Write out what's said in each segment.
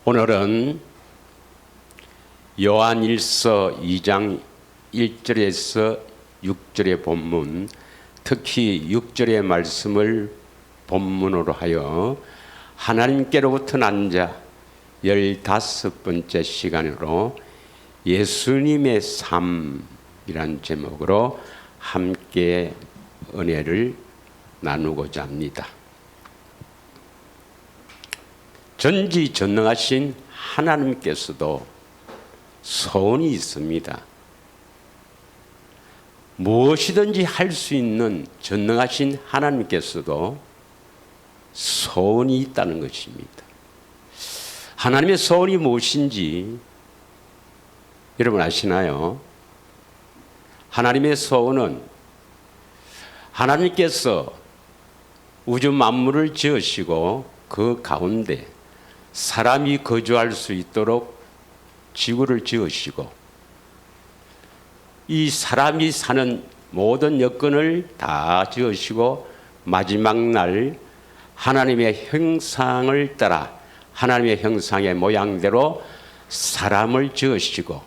오늘은 요한일서 2장 1절에서 6절의 본문, 특히 6절의 말씀을 본문으로 하여 하나님께로부터 난 자 15번째 시간으로 예수님의 삶이란 제목으로 함께 은혜를 나누고자 합니다. 전지전능하신 하나님께서도 소원이 있습니다. 무엇이든지 할 수 있는 전능하신 하나님께서도 소원이 있다는 것입니다. 하나님의 소원이 무엇인지 여러분 아시나요? 하나님의 소원은 하나님께서 우주 만물을 지으시고 그 가운데 사람이 거주할 수 있도록 지구를 지으시고 이 사람이 사는 모든 여건을 다 지으시고 마지막 날 하나님의 형상을 따라 하나님의 형상의 모양대로 사람을 지으시고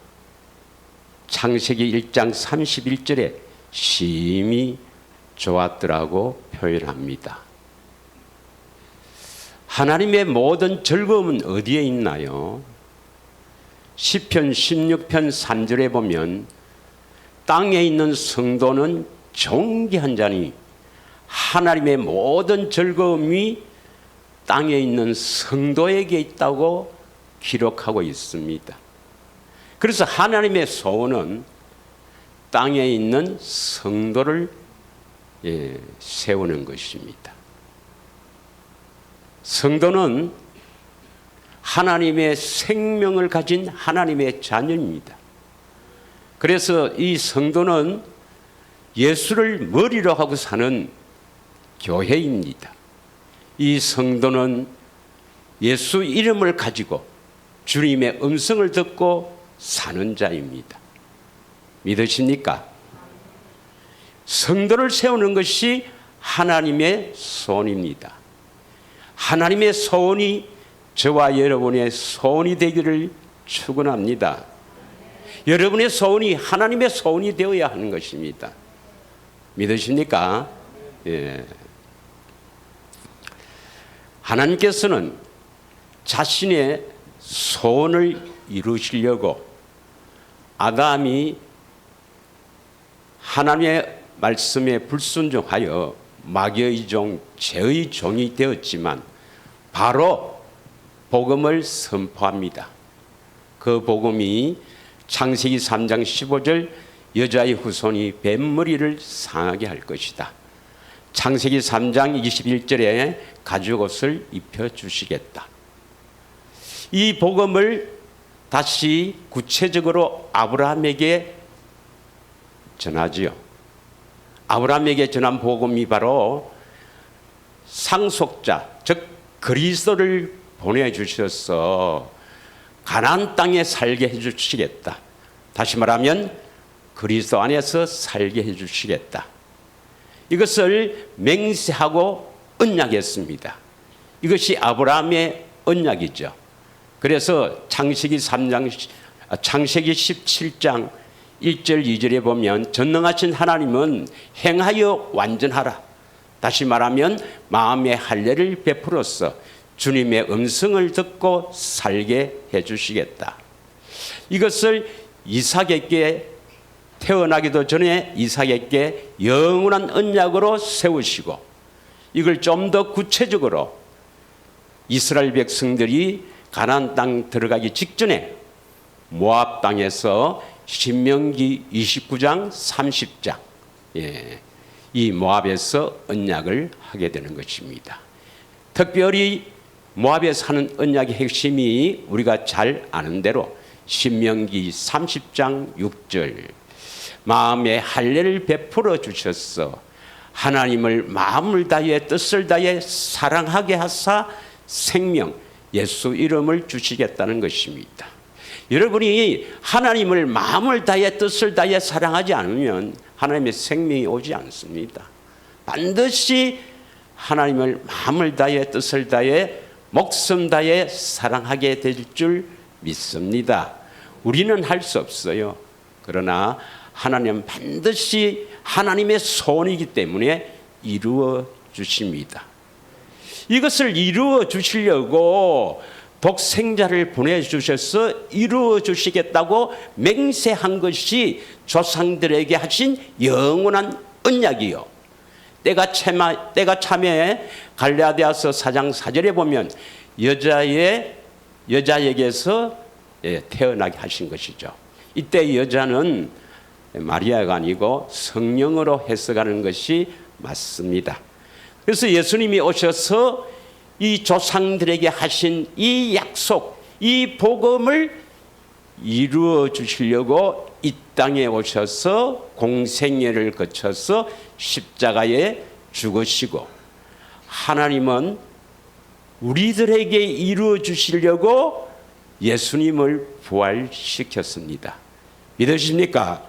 창세기 1장 31절에 심히 좋았더라고 표현합니다. 하나님의 모든 즐거움은 어디에 있나요? 시편 16편 3절에 보면 땅에 있는 성도는 존귀한 자니 하나님의 모든 즐거움이 땅에 있는 성도에게 있다고 기록하고 있습니다. 그래서 하나님의 소원은 땅에 있는 성도를 세우는 것입니다. 성도는 하나님의 생명을 가진 하나님의 자녀입니다. 그래서 이 성도는 예수를 머리로 하고 사는 교회입니다. 이 성도는 예수 이름을 가지고 주님의 음성을 듣고 사는 자입니다. 믿으십니까? 성도를 세우는 것이 하나님의 소원입니다. 하나님의 소원이 저와 여러분의 소원이 되기를 축원합니다. 여러분의 소원이 하나님의 소원이 되어야 하는 것입니다. 믿으십니까? 예. 하나님께서는 자신의 소원을 이루시려고 아담이 하나님의 말씀에 불순종하여 마귀의 종, 죄의 종이 되었지만 바로 복음을 선포합니다. 그 복음이 창세기 3장 15절 여자의 후손이 뱀머리를 상하게 할 것이다. 창세기 3장 21절에 가죽옷을 입혀주시겠다. 이 복음을 다시 구체적으로 아브라함에게 전하지요. 아브라함에게 전한 복음이 바로 상속자, 즉 그리스도를 보내주셔서 가나안 땅에 살게 해주시겠다. 다시 말하면 그리스도 안에서 살게 해주시겠다. 이것을 맹세하고 언약했습니다. 이것이 아브라함의 언약이죠. 그래서 창세기 17장 1절 2절에 보면 전능하신 하나님은 행하여 완전하라. 다시 말하면 마음의 할례를 베풀어서 주님의 음성을 듣고 살게 해주시겠다. 이것을 이삭에게 태어나기도 전에 이삭에게 영원한 언약으로 세우시고 이걸 좀 더 구체적으로 이스라엘 백성들이 가나안 땅 들어가기 직전에 모압 땅에서 신명기 29장 30장 이 모압에서 언약을 하게 되는 것입니다. 특별히 모압에서 하는 언약의 핵심이 우리가 잘 아는 대로 신명기 30장 6절 마음의 할례를 베풀어 주셔서 하나님을 마음을 다해 뜻을 다해 사랑하게 하사 생명 예수 이름을 주시겠다는 것입니다. 여러분이 하나님을 마음을 다해 뜻을 다해 사랑하지 않으면 하나님의 생명이 오지 않습니다. 반드시 하나님을 마음을 다해 뜻을 다해 목숨 다해 사랑하게 될 줄 믿습니다. 우리는 할 수 없어요. 그러나 하나님은 반드시 하나님의 소원이기 때문에 이루어 주십니다. 이것을 이루어 주시려고 독생자를 보내주셔서 이루어 주시겠다고 맹세한 것이 조상들에게 하신 영원한 언약이요. 때가 참에 갈라디아서 4장 4절에 보면 여자에게서 태어나게 하신 것이죠. 이때 여자는 마리아가 아니고 성령으로 해석하는 것이 맞습니다. 그래서 예수님이 오셔서 이 조상들에게 하신 이 약속, 이 복음을 이루어 주시려고 이 땅에 오셔서 공생애를 거쳐서 십자가에 죽으시고, 하나님은 우리들에게 이루어 주시려고 예수님을 부활시켰습니다. 믿으십니까?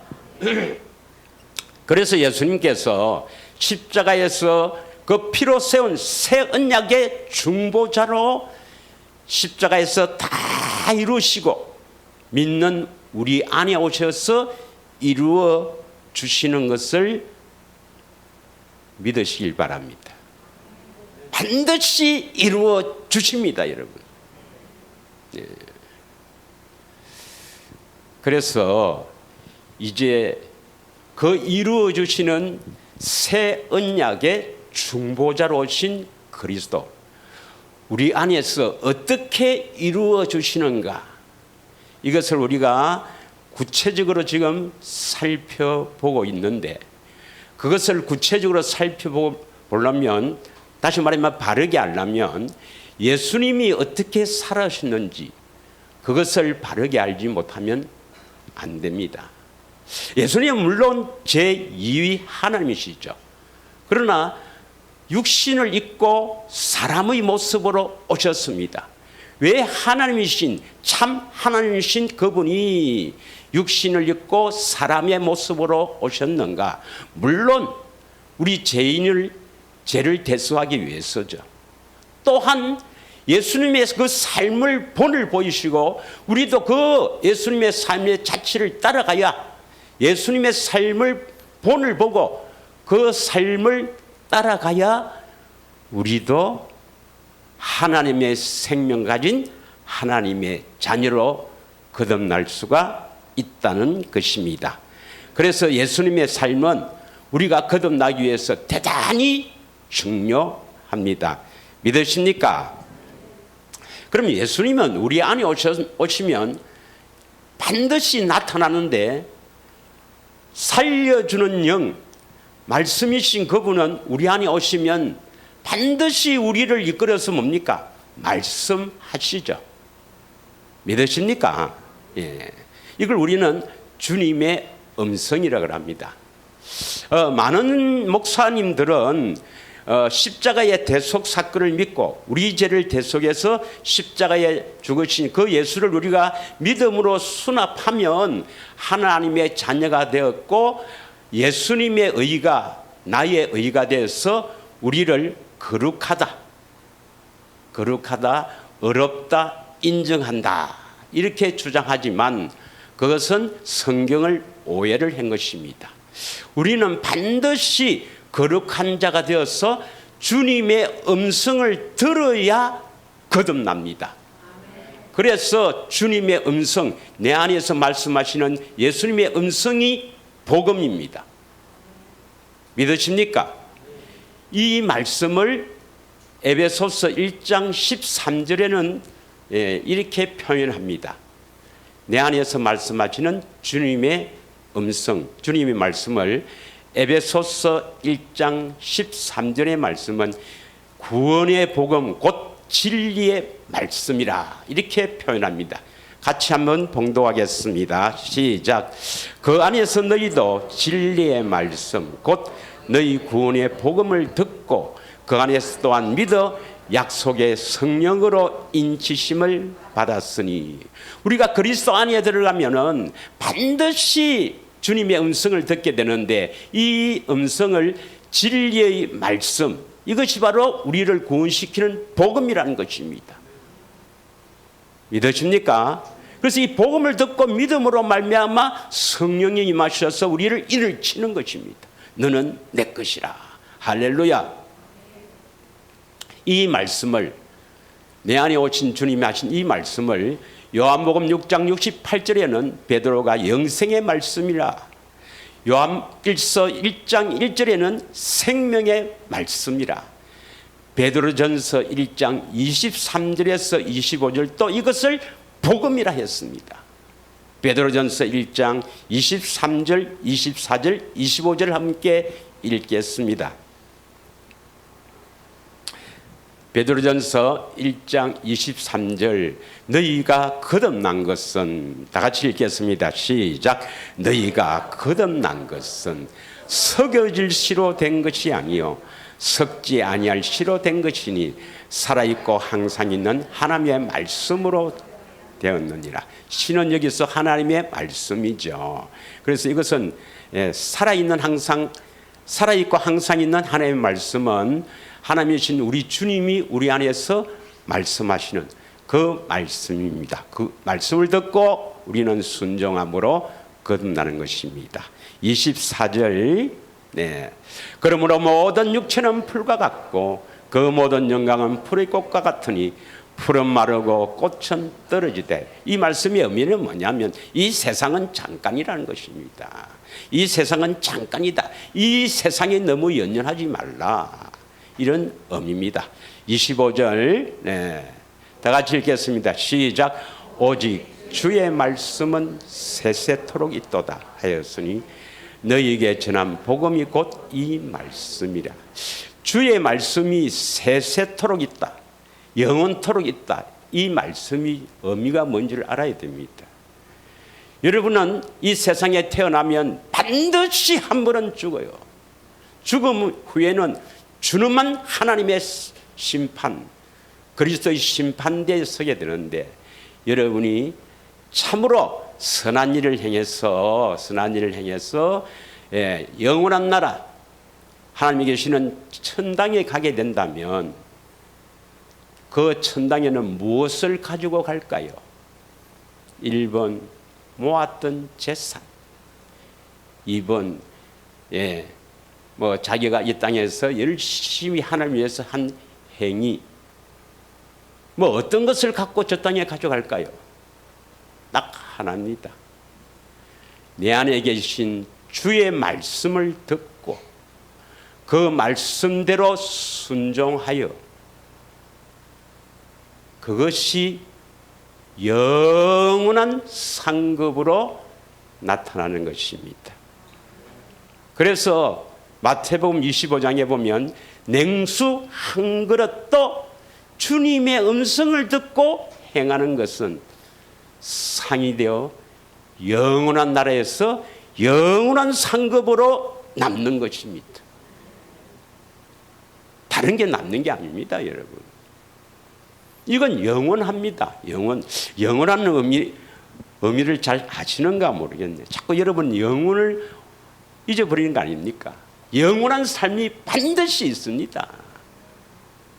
그래서 예수님께서 십자가에서 그 피로 세운 새 언약의 중보자로 십자가에서 다 이루시고 믿는 우리 안에 오셔서 이루어 주시는 것을 믿으시길 바랍니다. 반드시 이루어 주십니다, 여러분. 네. 그래서 이제 그 이루어 주시는 새 언약의 중보자로 오신 그리스도, 우리 안에서 어떻게 이루어 주시는가, 이것을 우리가 구체적으로 지금 살펴보고 있는데, 그것을 구체적으로 살펴보려면, 다시 말하면 바르게 알려면 예수님이 어떻게 살아셨는지 그것을 바르게 알지 못하면 안 됩니다. 예수님은 물론 제2위 하나님이시죠. 그러나 육신을 입고 사람의 모습으로 오셨습니다. 왜 하나님이신, 참 하나님이신 그분이 육신을 입고 사람의 모습으로 오셨는가? 물론 우리 죄를 대속하기 위해서죠. 또한 예수님의 그 삶을 본을 보이시고 우리도 그 예수님의 삶의 자취를 따라가야, 예수님의 삶을 본을 보고 그 삶을 따라가야 우리도 하나님의 생명 가진 하나님의 자녀로 거듭날 수가 있다는 것입니다. 그래서 예수님의 삶은 우리가 거듭나기 위해서 대단히 중요합니다. 믿으십니까? 그럼 예수님은 우리 안에 오시면 반드시 나타나는데, 살려주는 영, 말씀이신 그분은 우리 안에 오시면 반드시 우리를 이끌어서 뭡니까? 말씀하시죠. 믿으십니까? 예. 이걸 우리는 주님의 음성이라고 합니다. 많은 목사님들은 십자가의 대속 사건을 믿고 우리 죄를 대속해서 십자가에 죽으신 그 예수를 우리가 믿음으로 수납하면 하나님의 자녀가 되었고, 예수님의 의가 나의 의가 되어서 우리를 거룩하다, 어렵다, 인정한다, 이렇게 주장하지만 그것은 성경을 오해를 한 것입니다. 우리는 반드시 거룩한 자가 되어서 주님의 음성을 들어야 거듭납니다. 그래서 주님의 음성, 내 안에서 말씀하시는 예수님의 음성이 복음입니다. 믿으십니까? 이 말씀을 에베소서 1장 13절에는 이렇게 표현합니다. 내 안에서 말씀하시는 주님의 음성, 주님의 말씀을 에베소서 1장 13절의 말씀은 구원의 복음 곧 진리의 말씀이라, 이렇게 표현합니다. 같이 한번 봉독하겠습니다. 시작. 그 안에서 너희도 진리의 말씀 곧 너희 구원의 복음을 듣고 그 안에서 또한 믿어 약속의 성령으로 인치심을 받았으니, 우리가 그리스도 안에 들어가면은 반드시 주님의 음성을 듣게 되는데, 이 음성을 진리의 말씀, 이것이 바로 우리를 구원시키는 복음이라는 것입니다. 믿으십니까? 그래서 이 복음을 듣고 믿음으로 말미암아 성령이 임하셔서 우리를 일으키는 것입니다. 너는 내 것이라. 할렐루야. 이 말씀을, 내 안에 오신 주님이 하신 이 말씀을 요한복음 6장 68절에는 베드로가 영생의 말씀이라, 요한일서 1장 1절에는 생명의 말씀이라, 베드로전서 1장 23절에서 25절 또 이것을 복음이라 했습니다. 베드로전서 1장 23절, 24절, 25절을 함께 읽겠습니다. 베드로전서 1장 23절, 너희가 거듭난 것은, 다 같이 읽겠습니다. 시작. 너희가 거듭난 것은 석여질 씨로 된 것이 아니요 썩지 아니할 씨로 된 것이니 살아있고 항상 있는 하나님의 말씀으로 되었느니라. 씨는 여기서 하나님의 말씀이죠. 그래서 이것은 살아있는 살아있고 항상 있는 하나님의 말씀은 하나님이신 우리 주님이 우리 안에서 말씀하시는 그 말씀입니다. 그 말씀을 듣고 우리는 순종함으로 거듭나는 것입니다. 24절, 그러므로 모든 육체는 풀과 같고 그 모든 영광은 풀의 꽃과 같으니 풀은 마르고 꽃은 떨어지되, 이 말씀의 의미는 뭐냐면 이 세상은 잠깐이라는 것입니다. 이 세상은 잠깐이다. 이 세상에 너무 연연하지 말라, 이런 의미입니다. 25절, 다 같이 읽겠습니다. 시작. 오직 주의 말씀은 세세토록 있도다 하였으니 너희에게 전한 복음이 곧 이 말씀이라. 주의 말씀이 세세토록 있다, 영원토록 있다. 이 말씀이 의미가 뭔지를 알아야 됩니다. 여러분은 이 세상에 태어나면 반드시 한 번은 죽어요. 죽음 후에는 주님만 하나님의 심판, 그리스도의 심판대에 서게 되는데, 여러분이 참으로 선한 일을 행해서 영원한 나라, 하나님이 계시는 천당에 가게 된다면 그 천당에는 무엇을 가지고 갈까요? 1번 모았던 재산, 2번 자기가 이 땅에서 열심히 하나님 위해서 한 행위, 어떤 것을 갖고 저 땅에 가져갈까요? 딱 하나입니다. 내 안에 계신 주의 말씀을 듣고 그 말씀대로 순종하여 그것이 영원한 상급으로 나타나는 것입니다. 그래서 마태복음 25장에 보면 냉수 한 그릇도 주님의 음성을 듣고 행하는 것은 상이 되어 영원한 나라에서 영원한 상급으로 남는 것입니다. 다른 게 남는 게 아닙니다, 여러분. 이건 영원합니다. 영원한 의미를 잘 아시는가 모르겠네. 자꾸 여러분 영혼을 잊어버리는 거 아닙니까? 영원한 삶이 반드시 있습니다.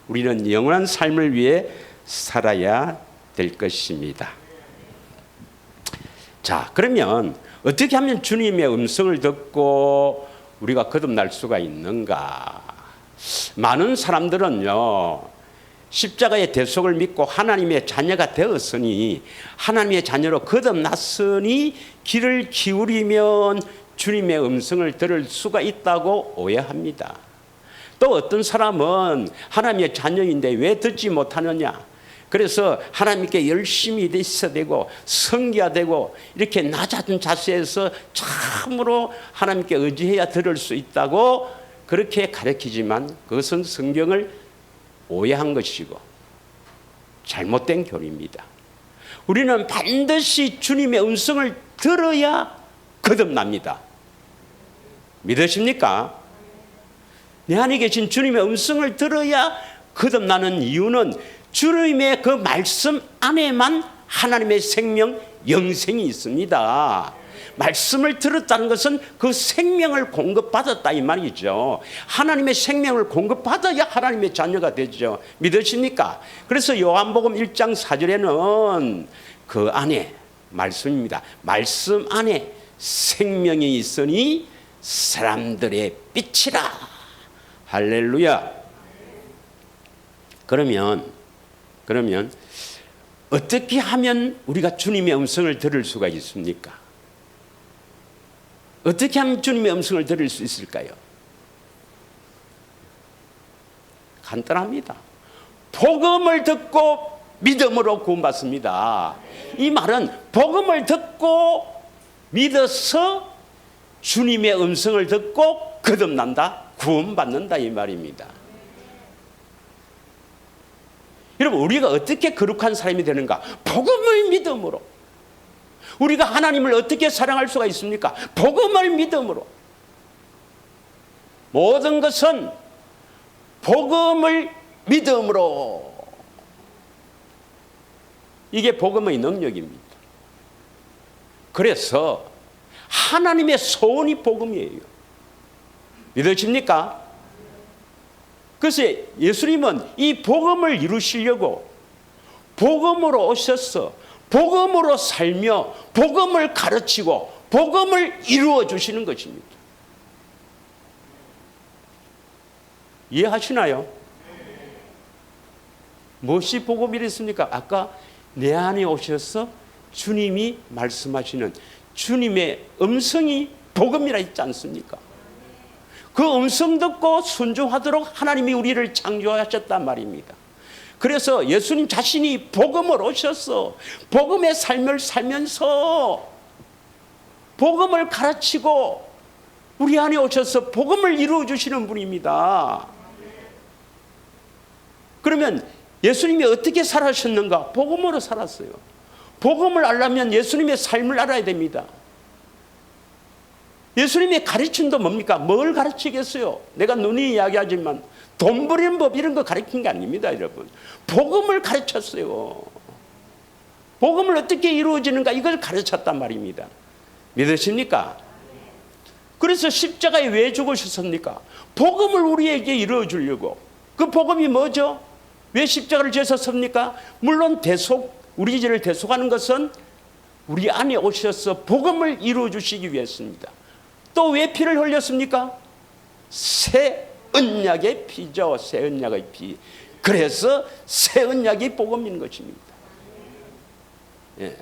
우리는 영원한 삶을 위해 살아야 될 것입니다. 자, 그러면 어떻게 하면 주님의 음성을 듣고 우리가 거듭날 수가 있는가? 많은 사람들은요, 십자가의 대속을 믿고 하나님의 자녀가 되었으니, 하나님의 자녀로 거듭났으니 귀를 기울이면 주님의 음성을 들을 수가 있다고 오해합니다. 또 어떤 사람은 하나님의 자녀인데 왜 듣지 못하느냐, 그래서 하나님께 열심히 있어야 되고 섬겨야 되고 이렇게 낮은 자세에서 참으로 하나님께 의지해야 들을 수 있다고 그렇게 가르치지만, 그것은 성경을 오해한 것이고 잘못된 교리입니다. 우리는 반드시 주님의 음성을 들어야 거듭납니다. 믿으십니까? 내 안에 계신 주님의 음성을 들어야 거듭나는 이유는 주님의 그 말씀 안에만 하나님의 생명, 영생이 있습니다. 말씀을 들었다는 것은 그 생명을 공급받았다 이 말이죠. 하나님의 생명을 공급받아야 하나님의 자녀가 되죠. 믿으십니까? 그래서 요한복음 1장 4절에는 그 안에 말씀입니다. 말씀 안에 생명이 있으니 사람들의 빛이라. 할렐루야. 그러면 어떻게 하면 우리가 주님의 음성을 들을 수가 있습니까? 어떻게 하면 주님의 음성을 들을 수 있을까요? 간단합니다. 복음을 듣고 믿음으로 구원받습니다. 이 말은 복음을 듣고 믿어서 주님의 음성을 듣고 거듭난다, 구원받는다 이 말입니다. 여러분, 우리가 어떻게 거룩한 사람이 되는가? 복음을 믿음으로. 우리가 하나님을 어떻게 사랑할 수가 있습니까? 복음을 믿음으로. 모든 것은 복음을 믿음으로. 이게 복음의 능력입니다. 그래서 하나님의 소원이 복음이에요. 믿으십니까? 그래서 예수님은 이 복음을 이루시려고 복음으로 오셔서 복음으로 살며 복음을 가르치고 복음을 이루어 주시는 것입니다. 이해하시나요? 무엇이 복음이랬습니까? 아까 내 안에 오셔서 주님이 말씀하시는 주님의 음성이 복음이라 했지 않습니까? 그 음성 듣고 순종하도록 하나님이 우리를 창조하셨단 말입니다. 그래서 예수님 자신이 복음으로 오셔서 복음의 삶을 살면서 복음을 가르치고 우리 안에 오셔서 복음을 이루어 주시는 분입니다. 그러면 예수님이 어떻게 살아셨는가? 복음으로 살았어요. 복음을 알려면 예수님의 삶을 알아야 됩니다. 예수님의 가르침도 뭡니까? 뭘 가르치겠어요? 내가 눈이 이야기하지만 돈 버리는 법 이런 거 가르친 게 아닙니다, 여러분. 복음을 가르쳤어요. 복음을 어떻게 이루어지는가 이걸 가르쳤단 말입니다. 믿으십니까? 그래서 십자가에 왜 죽으셨습니까? 복음을 우리에게 이루어 주려고. 그 복음이 뭐죠? 왜 십자가를 지셨습니까? 물론 우리 죄를 대속하는 것은 우리 안에 오셔서 복음을 이루어 주시기 위해서입니다. 또 왜 피를 흘렸습니까? 새 언약의 피죠. 새 언약의 피. 그래서 새 언약이 복음인 것입니다. 예.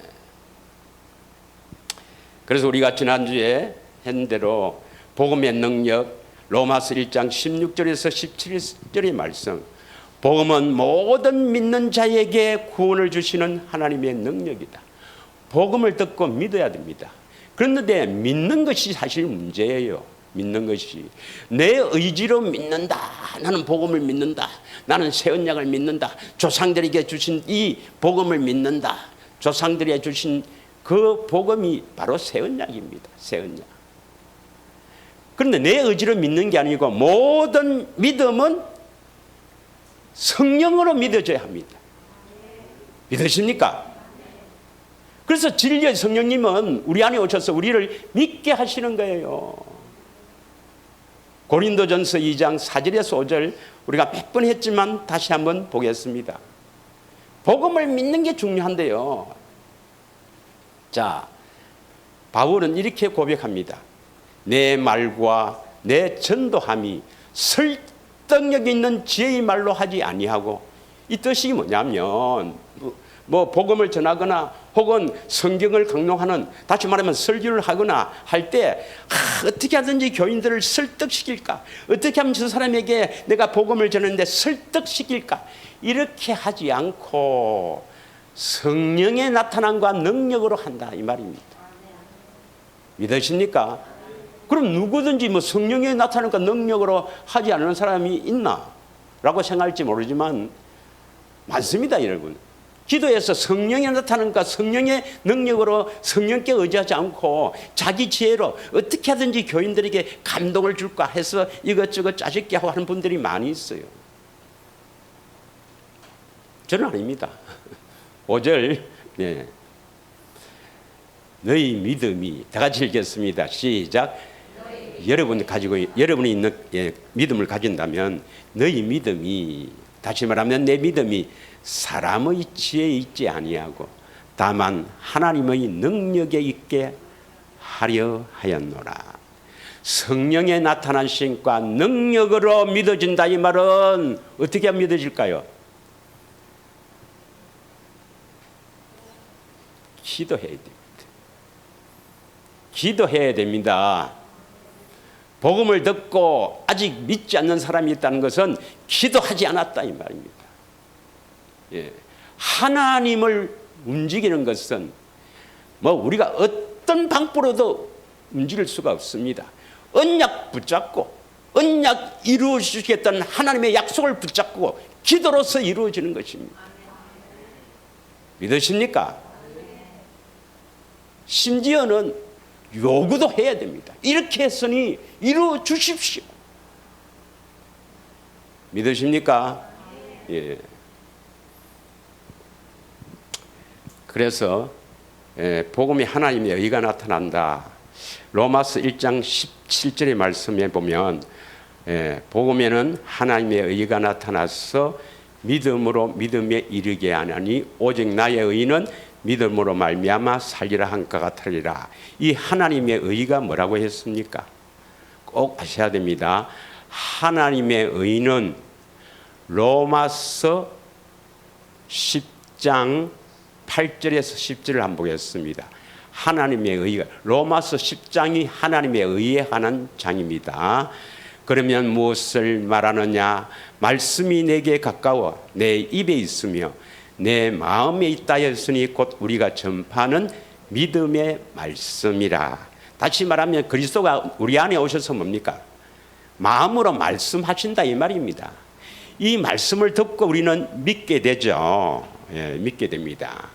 그래서 우리가 지난주에 한 대로 복음의 능력, 로마서 1장 16절에서 17절의 말씀, 복음은 모든 믿는 자에게 구원을 주시는 하나님의 능력이다. 복음을 듣고 믿어야 됩니다. 그런데 믿는 것이 사실 문제예요. 믿는 것이 내 의지로 믿는다. 나는 복음을 믿는다. 나는 새 언약을 믿는다. 조상들에게 주신 이 복음을 믿는다. 조상들에게 주신 그 복음이 바로 새 언약입니다. 새 언약. 그런데 내 의지로 믿는 게 아니고 모든 믿음은 성령으로 믿어져야 합니다. 믿으십니까? 그래서 진리의 성령님은 우리 안에 오셔서 우리를 믿게 하시는 거예요. 고린도전서 2장 4절에서 5절 우리가 몇 번 했지만 다시 한번 보겠습니다. 복음을 믿는 게 중요한데요. 자, 바울은 이렇게 고백합니다. 내 말과 내 전도함이 설득력 있는 지혜의 말로 하지 아니하고, 이 뜻이 뭐냐면 복음을 전하거나 혹은 성경을 강론하는, 다시 말하면 설교를 하거나 할 때 어떻게 하든지 교인들을 설득시킬까, 어떻게 하면 저 사람에게 내가 복음을 전하는데 설득시킬까, 이렇게 하지 않고 성령의 나타남과 능력으로 한다 이 말입니다. 믿으십니까? 그럼 누구든지 성령의 나타남과 능력으로 하지 않는 사람이 있나? 라고 생각할지 모르지만 많습니다, 여러분. 기도에서 성령이 나타나니까 성령의 능력으로 성령께 의지하지 않고 자기 지혜로 어떻게 하든지 교인들에게 감동을 줄까 해서 이것저것 짜집게 하고 하는 분들이 많이 있어요. 저는 아닙니다. 5절. 네. 너희 믿음이, 다 같이 읽겠습니다. 시작. 여러분이 있는 믿음을 가진다면 너희 믿음이, 다시 말하면 내 믿음이 사람의 지혜에 있지 아니하고 다만 하나님의 능력에 있게 하려 하였노라. 성령의 나타나심과 능력으로 믿어진다, 이 말은 어떻게 믿어질까요? 기도해야 됩니다. 기도해야 됩니다. 복음을 듣고 아직 믿지 않는 사람이 있다는 것은 기도하지 않았다, 이 말입니다. 예. 하나님을 움직이는 것은 뭐 우리가 어떤 방법으로도 움직일 수가 없습니다. 언약 붙잡고, 언약 이루어 주시겠다는 하나님의 약속을 붙잡고 기도로서 이루어지는 것입니다. 믿으십니까? 심지어는 요구도 해야 됩니다. 이렇게 했으니 이루어 주십시오. 믿으십니까? 예. 그래서 복음이 하나님의 의가 나타난다. 로마서 1장 17절의 말씀에 보면 복음에는 하나님의 의가 나타나서 믿음으로 믿음에 이르게 하나니 오직 나의 의는 믿음으로 말미암아 살리라 한가 같으리라. 이 하나님의 의가 뭐라고 했습니까? 꼭 아셔야 됩니다. 하나님의 의는 로마서 10장 8절에서 10절을 한번 보겠습니다. 하나님의 의가, 로마서 10장이 하나님의 의에 관한 장입니다. 그러면 무엇을 말하느냐? 말씀이 내게 가까워 내 입에 있으며 내 마음에 있다 했으니 곧 우리가 전파하는 믿음의 말씀이라. 다시 말하면 그리스도가 우리 안에 오셔서 뭡니까? 마음으로 말씀하신다, 이 말입니다. 이 말씀을 듣고 우리는 믿게 되죠. 예, 믿게 됩니다.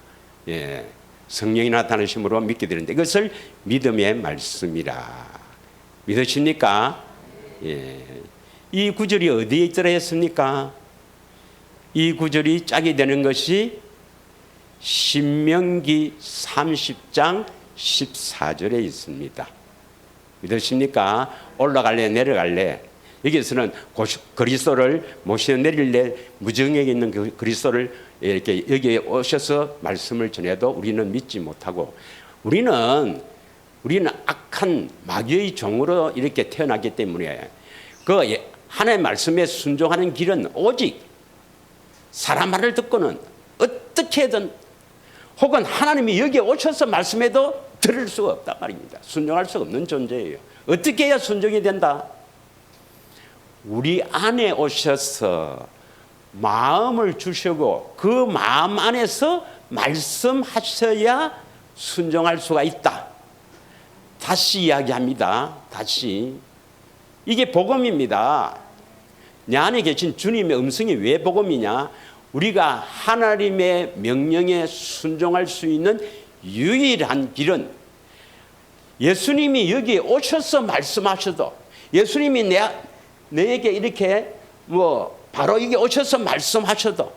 예, 성령이 나타나심으로 믿게 되는데 그것을 믿음의 말씀이라. 믿으십니까? 예. 이 구절이 어디에 있더라 했습니까? 이 구절이 짝이 되는 것이 신명기 30장 14절에 있습니다. 믿으십니까? 올라갈래 내려갈래? 여기서는 그리스도를 모시어 내릴래, 무정에 있는 그 그리스도를 이렇게 여기에 오셔서 말씀을 전해도 우리는 믿지 못하고, 우리는 악한 마귀의 종으로 이렇게 태어났기 때문에 그 하나님의 말씀에 순종하는 길은 오직 사람 말을 듣고는 어떻게든, 혹은 하나님이 여기에 오셔서 말씀해도 들을 수가 없단 말입니다. 순종할 수가 없는 존재예요. 어떻게 해야 순종이 된다? 우리 안에 오셔서 마음을 주시고 그 마음 안에서 말씀하셔야 순종할 수가 있다. 다시 이야기합니다. 다시. 이게 복음입니다. 내 안에 계신 주님의 음성이 왜 복음이냐? 우리가 하나님의 명령에 순종할 수 있는 유일한 길은 예수님이 여기에 오셔서 말씀하셔도, 예수님이 내게 이렇게 바로 여기 오셔서 말씀하셔도,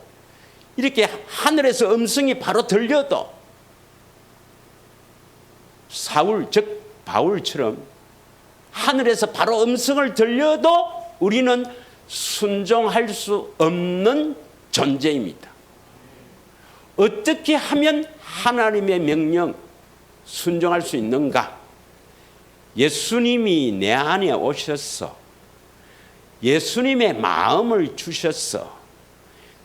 이렇게 하늘에서 음성이 바로 들려도, 사울 즉 바울처럼 하늘에서 바로 음성을 들려도 우리는 순종할 수 없는 존재입니다. 어떻게 하면 하나님의 명령 순종할 수 있는가? 예수님이 내 안에 오셔서 예수님의 마음을 주셔서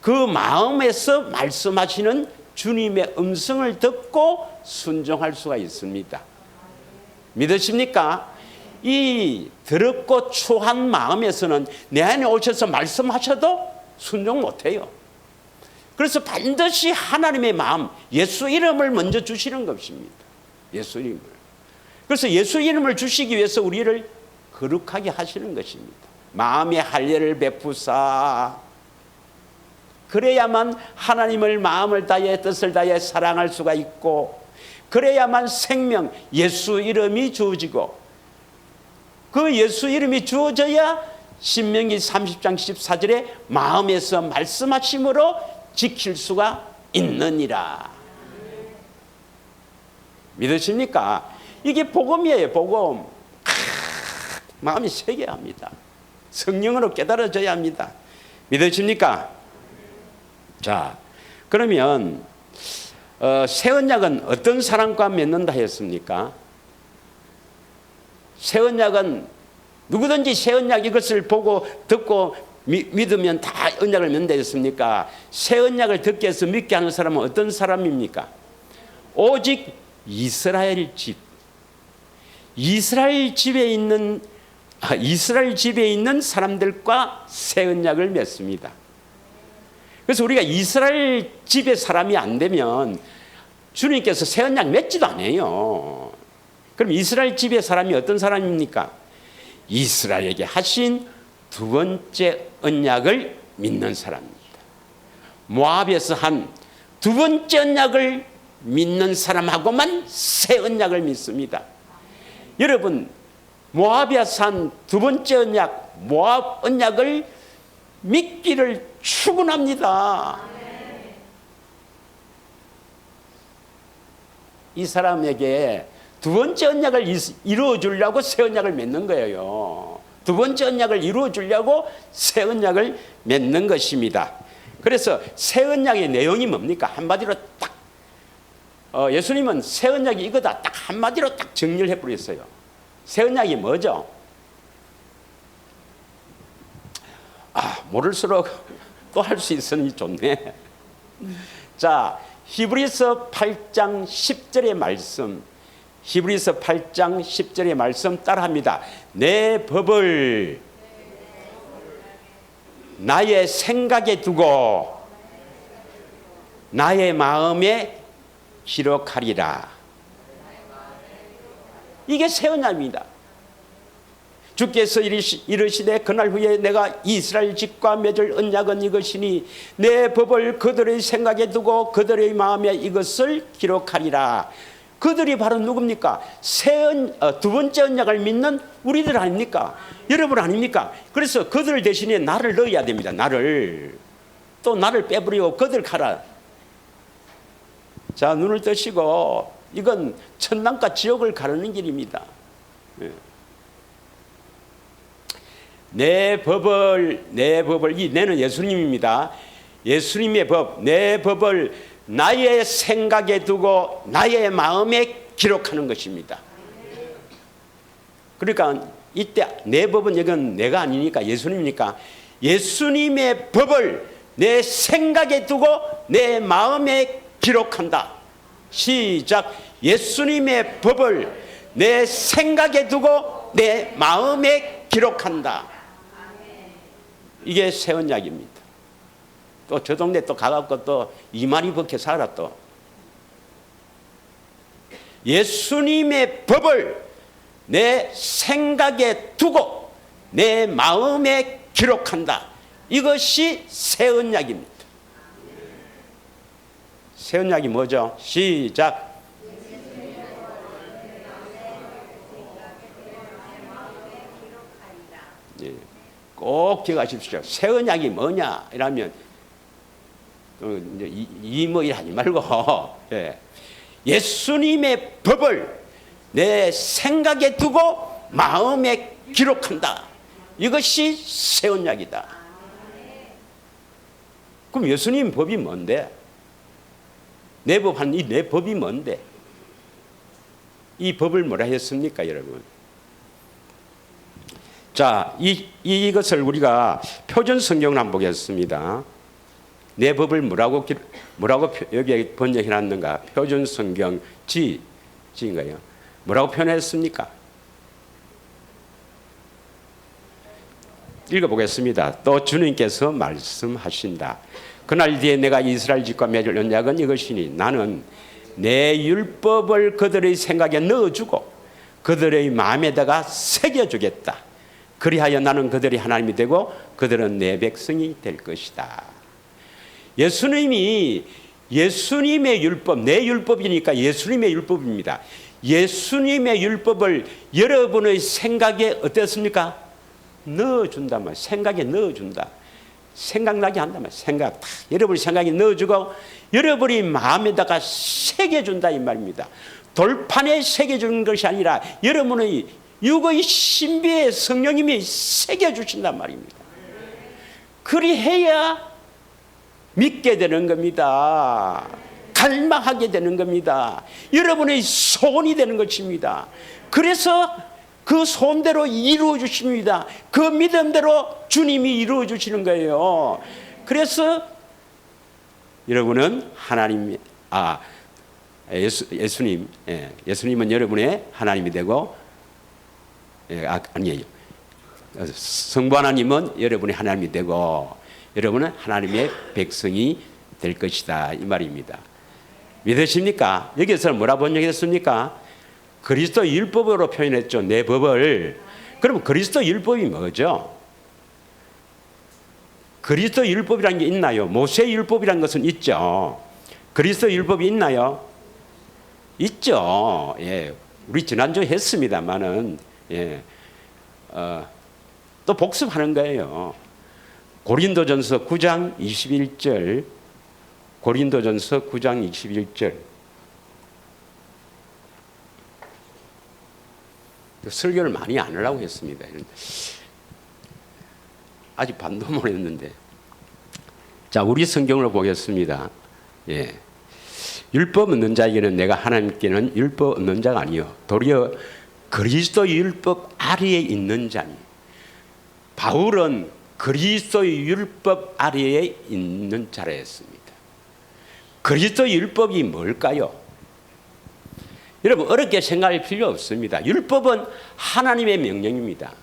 그 마음에서 말씀하시는 주님의 음성을 듣고 순종할 수가 있습니다. 믿으십니까? 이 더럽고 추한 마음에서는 내 안에 오셔서 말씀하셔도 순종 못해요. 그래서 반드시 하나님의 마음, 예수 이름을 먼저 주시는 것입니다. 예수 이름을. 그래서 예수 이름을 주시기 위해서 우리를 거룩하게 하시는 것입니다. 마음의 할례를 베푸사, 그래야만 하나님을 마음을 다해 뜻을 다해 사랑할 수가 있고, 그래야만 생명, 예수 이름이 주어지고, 그 예수 이름이 주어져야 신명기 30장 14절에 마음에서 말씀하심으로 지킬 수가 있느니라. 믿으십니까? 이게 복음이에요, 복음. 마음이 새겨야 합니다. 성령으로 깨달아져야 합니다. 믿으십니까? 자, 그러면 새 언약은 어떤 사람과 맺는다 했습니까? 새 언약은 누구든지 새 언약 이것을 보고 듣고 믿으면 다 언약을 맺는다 했습니까? 새 언약을 듣게 해서 믿게 하는 사람은 어떤 사람입니까? 오직 이스라엘 집. 이스라엘 집에 있는 사람들과 새 언약을 맺습니다. 그래서 우리가 이스라엘 집의 사람이 안 되면 주님께서 새 언약 맺지도 않아요. 그럼 이스라엘 집의 사람이 어떤 사람입니까? 이스라엘에게 하신 두 번째 언약을 믿는 사람입니다. 모압에서 한 두 번째 언약을 믿는 사람하고만 새 언약을 믿습니다. 여러분, 모압에서 한 두 번째 언약, 모압 언약을 믿기를 축원합니다. 이 사람에게 두 번째 언약을 이루어 주려고 새 언약을 맺는 거예요. 두 번째 언약을 이루어 주려고 새 언약을 맺는 것입니다. 그래서 새 언약의 내용이 뭡니까? 한마디로 딱 예수님은 새 언약이 이거다 딱 한마디로 딱 정리를 해버렸어요. 새 언약이 뭐죠? 모를수록 또 할 수 있으니 좋네. 자, 히브리서 8장 10절의 말씀, 히브리서 8장 10절의 말씀 따라합니다. 내 법을 나의 생각에 두고 나의 마음에 기록하리라. 이게 새 언약입니다. 주께서 이르시되 그날 후에 내가 이스라엘 집과 맺을 언약은 이것이니 내 법을 그들의 생각에 두고 그들의 마음에 이것을 기록하리라. 그들이 바로 누굽니까? 두 번째 언약을 믿는 우리들 아닙니까? 여러분 아닙니까? 그래서 그들 대신에 나를 넣어야 됩니다. 나를 빼버리고 그들 가라. 자, 눈을 뜨시고 이건 천당과 지옥을 가르는 길입니다. 내 법을 이 내는 예수님입니다. 예수님의 법, 내 법을 나의 생각에 두고 나의 마음에 기록하는 것입니다. 그러니까 이때 내 법은 이건 내가 아니니까 예수님이니까 예수님의 법을 내 생각에 두고 내 마음에 기록한다. 시작. 예수님의 법을 내 생각에 두고 내 마음에 기록한다. 이게 새 언약입니다. 또 저 동네 또 가갖고 또 이마리 벗겨 살아. 또 예수님의 법을 내 생각에 두고 내 마음에 기록한다. 이것이 새 언약입니다. 새 언약이 뭐죠? 시작. 꼭 기억하십시오. 새 언약이 뭐냐 이러면 뭐 이러지 말고 예수님의 법을 내 생각에 두고 마음에 기록한다. 이것이 새 언약이다. 그럼 예수님 법이 뭔데? 내 법이 뭔데? 이 법을 뭐라 했습니까, 여러분? 자, 이것을 우리가 표준 성경을 한번 보겠습니다. 내 법을 뭐라고 여기에 번역해 놨는가? 표준 성경 지인가요? 뭐라고 표현했습니까? 읽어보겠습니다. 또 주님께서 말씀하신다. 그날 뒤에 내가 이스라엘 집과 맺을 언약은 이것이니 나는 내 율법을 그들의 생각에 넣어주고 그들의 마음에다가 새겨주겠다. 그리하여 나는 그들이 하나님이 되고 그들은 내 백성이 될 것이다. 예수님이 예수님의 율법, 내 율법이니까 예수님의 율법입니다. 예수님의 율법을 여러분의 생각에 어땠습니까? 넣어준단 말이에요. 생각에 넣어준다. 생각나게 한단 말이에요. 생각 다 여러분의 생각에 넣어주고 여러분의 마음에다가 새겨준다 이 말입니다. 돌판에 새겨주는 것이 아니라 여러분의 육의 신비에 성령님이 새겨주신단 말입니다. 그리해야 믿게 되는 겁니다. 갈망하게 되는 겁니다. 여러분의 소원이 되는 것입니다. 그래서 그 소원대로 이루어 주십니다. 그 믿음대로 주님이 이루어 주시는 거예요. 그래서 여러분은 하나님, 예수님, 예수님은 여러분의 하나님이 되고, 아니에요. 성부 하나님은 여러분의 하나님이 되고, 여러분은 하나님의 백성이 될 것이다, 이 말입니다. 믿으십니까? 여기서 뭐라 번역했습니까? 그리스도 율법으로 표현했죠. 내 법을. 그럼 그리스도 율법이 뭐죠? 그리스도 율법이라는 게 있나요? 모세 율법이라는 것은 있죠. 그리스도 율법이 있나요? 있죠. 예, 우리 지난주에 했습니다만은, 예, 또 복습하는 거예요. 고린도전서 9장 21절, 고린도전서 9장 21절. 설교를 많이 안 하려고 했습니다. 아직 반도 못 했는데. 자, 우리 성경을 보겠습니다. 예. 율법 없는 자에게는 내가 하나님께는 율법 없는 자가 아니요 도리어 그리스도 율법 아래에 있는 자니. 바울은 그리스도 율법 아래에 있는 자라 했습니다. 그리스도 율법이 뭘까요? 여러분 어렵게 생각할 필요 없습니다. 율법은 하나님의 명령입니다.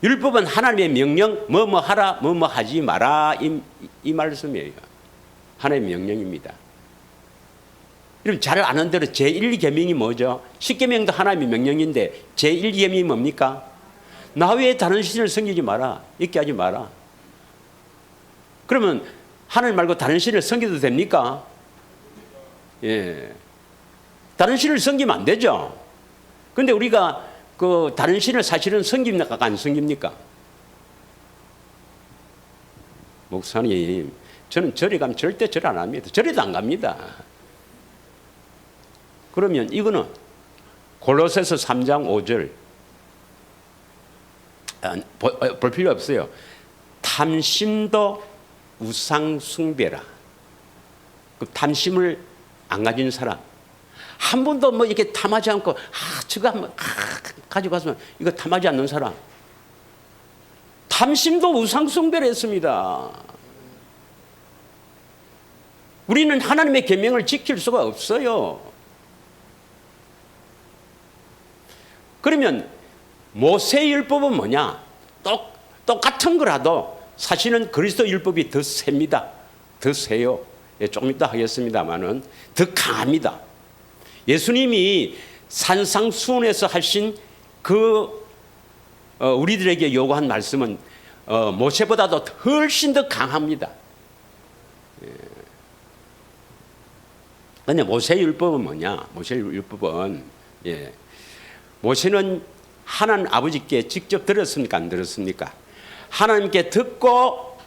율법은 하나님의 명령, 뭐뭐 하라, 뭐뭐 하지 마라, 이 말씀이에요. 하나님의 명령입니다. 여러분 잘 아는 대로 제1계명이 뭐죠? 10계명도 하나님의 명령인데 제1계명이 뭡니까? 나 외에 다른 신을 섬기지 마라, 있게 하지 마라. 그러면 하나님 말고 다른 신을 섬겨도 됩니까? 예. 다른 신을 섬기면 안 되죠. 그런데 우리가 그 다른 신을 사실은 섬깁니까? 안 섬깁니까? 목사님, 저는 절에 가면 절대 절 안 합니다. 절에도 안 갑니다. 그러면 이거는 골로새서 3장 5절 볼 필요 없어요. 탐심도 우상 숭배라. 그 탐심을 안 가진 사람, 한 번도 뭐 이렇게 탐하지 않고 저거 한번 가지고 갔으면 이거 탐하지 않는 사람, 탐심도 우상 숭배를 했습니다. 우리는 하나님의 계명을 지킬 수가 없어요. 그러면 모세율법은 뭐냐? 똑같은 거라도 사실은 그리스도 율법이 더 셉니다. 더 세요. 예, 조금 이따 하겠습니다만은 더 강합니다. 예수님이 산상수훈에서 하신 그 우리들에게 요구한 말씀은 모세보다도 훨씬 더 강합니다. 그런데 모세율법은 뭐냐? 모세율법은 모세는 하나님 아버지께 직접 들었습니까? 안 들었습니까? 하나님께 듣고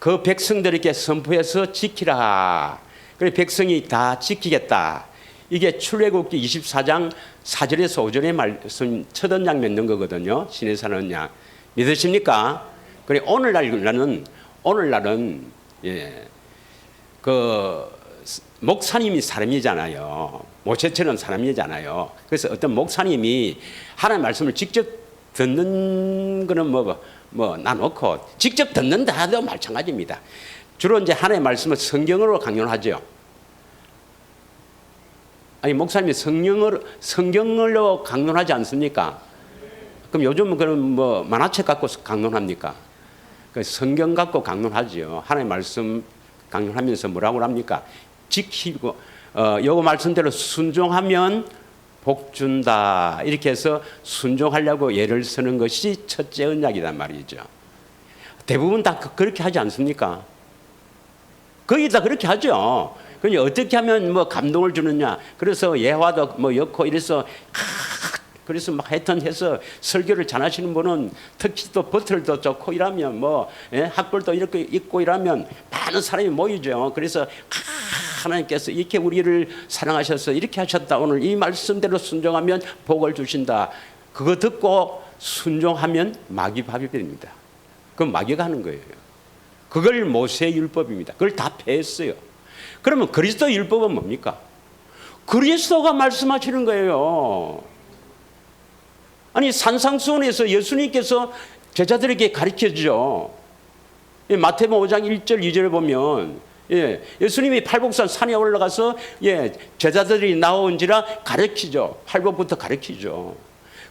그 백성들에게 선포해서 지키라. 그래 백성이 다 지키겠다. 이게 출애굽기 24장 4절에서 5절의 말씀 첫 언약 맺는 거거든요. 신의 산 언약. 믿으십니까? 그래 오늘날은 그 목사님이 사람이잖아요. 모세처럼 사람이잖아요. 그래서 어떤 목사님이 하나님의 말씀을 직접 듣는 거는 뭐 나놓고 직접 듣는다 하도 마찬가지입니다. 주로 이제 하나님의 말씀을 성경으로 강론하죠. 아니 목사님이 성경으로 강론하지 않습니까? 그럼 요즘은 그럼 뭐 만화책 갖고 강론합니까? 성경 갖고 강론하죠. 하나님의 말씀 강론하면서 뭐라고 합니까? 지키고 요거 말씀대로 순종하면 복 준다. 이렇게 해서 순종하려고 예를 쓰는 것이 첫째 언약이란 말이죠. 대부분 다 그렇게 하지 않습니까? 거의 다 그렇게 하죠. 그냥 어떻게 하면 뭐 감동을 주느냐. 그래서 예화도 뭐 엮고 이래서 그래서 막 하여튼 해서 설교를 잘하시는 분은 특히 또 버틀도 좋고 이러면 뭐 학벌도 이렇게 있고 이러면 많은 사람이 모이죠. 그래서 하나님께서 이렇게 우리를 사랑하셔서 이렇게 하셨다. 오늘 이 말씀대로 순종하면 복을 주신다. 그거 듣고 순종하면 마귀 밥이 됩니다. 그건 마귀가 하는 거예요. 그걸 모세의 율법입니다. 그걸 다 폐했어요. 그러면 그리스도 율법은 뭡니까? 그리스도가 말씀하시는 거예요. 아니 산상수훈에서 예수님께서 제자들에게 가르쳐주죠. 마태복음 5장 1절 2절을 보면 예수님이 팔복산 산에 올라가서 제자들이 나온지라 가르치죠. 팔복부터 가르치죠.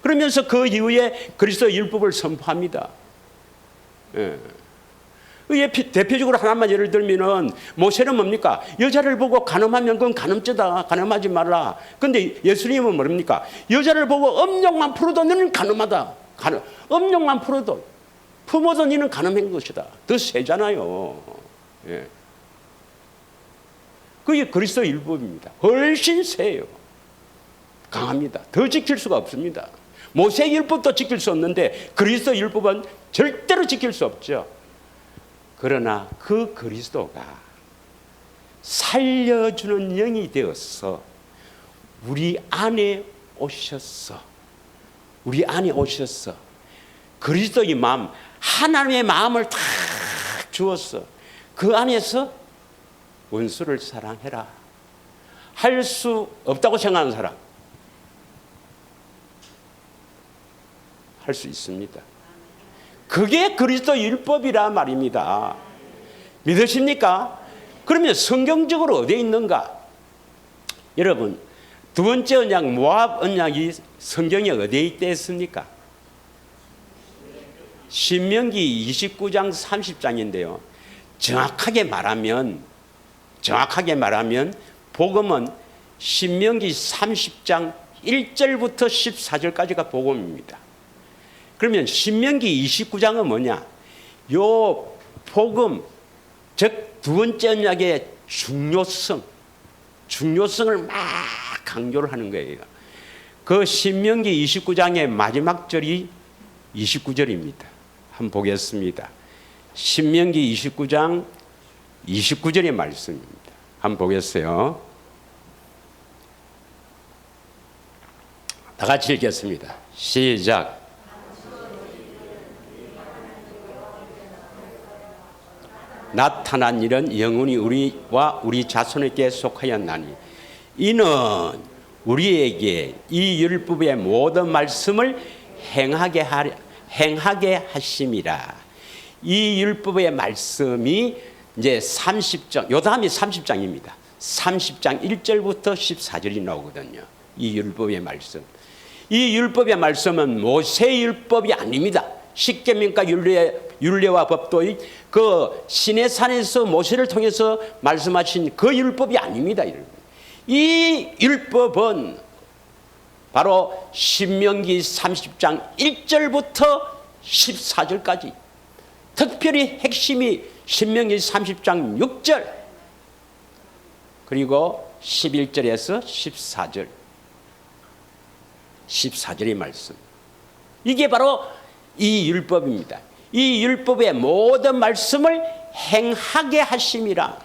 그러면서 그 이후에 그리스도 율법을 선포합니다. 대표적으로 하나만 예를 들면은 모세는 뭡니까? 여자를 보고 간음하면 그건 간음죄다. 간음하지 말라. 근데 예수님은 뭡니까? 여자를 보고 음욕만 풀어도 너는 간음하다. 음욕만 풀어도 품어도 너는 간음한 것이다. 더 세잖아요. 그게 그리스도 율법입니다. 훨씬 세요. 강합니다. 더 지킬 수가 없습니다. 모세 율법도 지킬 수 없는데 그리스도 율법은 절대로 지킬 수 없죠. 그러나 그 그리스도가 살려주는 영이 되어서 우리 안에 오셔서 그리스도의 마음, 하나님의 마음을 다 주었어. 그 안에서 원수를 사랑해라. 할 수 없다고 생각하는 사람 할 수 있습니다. 그게 그리스도 율법이라 말입니다. 믿으십니까? 그러면 성경적으로 어디에 있는가? 여러분, 두 번째 언약 모압 언약이 성경에 어디에 있습니까? 신명기 29장 30장인데요. 정확하게 말하면 복음은 신명기 30장 1절부터 14절까지가 복음입니다. 그러면 신명기 29장은 뭐냐? 요 복음, 즉 두 번째 언약의 중요성을 막 강조를 하는 거예요. 그 신명기 29장의 마지막 절이 29절입니다. 한번 보겠습니다. 신명기 29장 29절의 말씀입니다. 한번 보겠어요. 다 같이 읽겠습니다. 시작. 나타난 일은 영원히 우리와 우리 자손에게 속하였나니 이는 우리에게 이 율법의 모든 말씀을 행하게 하심이라. 이 율법의 말씀이 이제 30장, 요 다음이 30장입니다. 30장 1절부터 14절이 나오거든요. 이 율법의 말씀. 이 율법의 말씀은 모세 율법이 아닙니다. 십계명과 율례와 법도의 그 시내산에서 모세를 통해서 말씀하신 그 율법이 아닙니다. 이 율법은 바로 신명기 30장 1절부터 14절까지, 특별히 핵심이 신명기 30장 6절 그리고 11절에서 14절의 말씀, 이게 바로 이 율법입니다. 이 율법의 모든 말씀을 행하게 하심이라.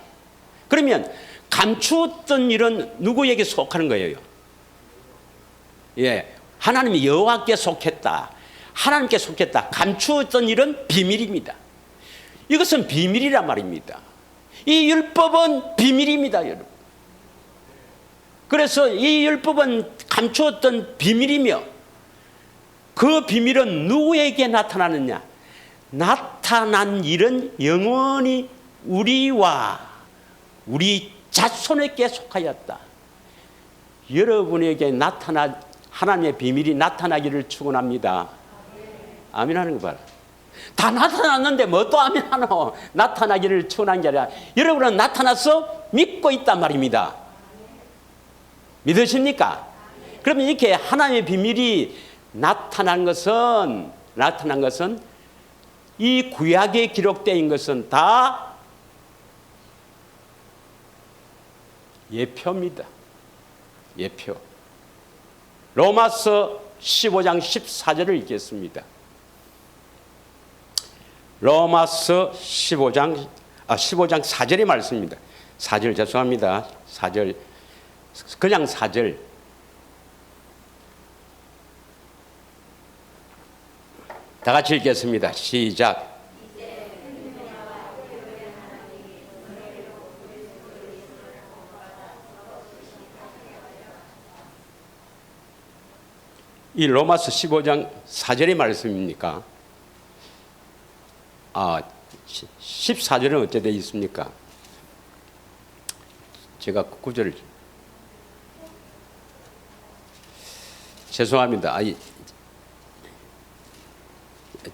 그러면 감추었던 일은 누구에게 속하는 거예요? 하나님이 여호와께 속했다. 하나님께 속했다. 감추었던 일은 비밀입니다. 이것은 비밀이란 말입니다. 이 율법은 비밀입니다, 여러분. 그래서 이 율법은 감추었던 비밀이며 그 비밀은 누구에게 나타나느냐? 나타난 일은 영원히 우리와 우리 자손에게 속하였다. 여러분에게 하나님의 비밀이 나타나기를 축원합니다. 아멘 하는 거 봐라. 다 나타났는데 뭐 또 아멘 하노? 나타나기를 축원한 게 아니라 여러분은 나타나서 믿고 있단 말입니다. 믿으십니까? 그러면 이렇게 하나님의 비밀이 나타난 것은 이 구약에 기록된 것은 다 예표입니다. 예표. 로마서 15장 14절을 읽겠습니다. 로마서 15장 4절의 말씀입니다. 4절 죄송합니다. 4절 그냥 4절. 다 같이 읽겠습니다. 시작. 이 로마서 15장 4절의 말씀입니까? 14절은 어째 되어 있습니까? 제가 9절을 죄송합니다.